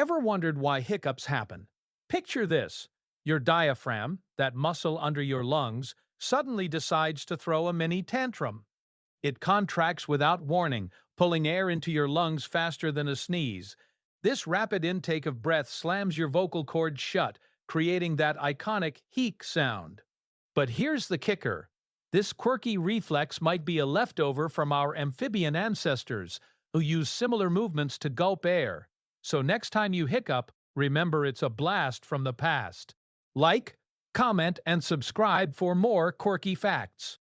Ever wondered why hiccups happen? Picture this. Your diaphragm, that muscle under your lungs, suddenly decides to throw a mini tantrum. It contracts without warning, pulling air into your lungs faster than a sneeze. This rapid intake of breath slams your vocal cords shut, creating that iconic "heek" sound. But here's the kicker. This quirky reflex might be a leftover from our amphibian ancestors, who used similar movements to gulp air. So next time you hiccup, remember it's a blast from the past. Like, comment, and subscribe for more quirky facts.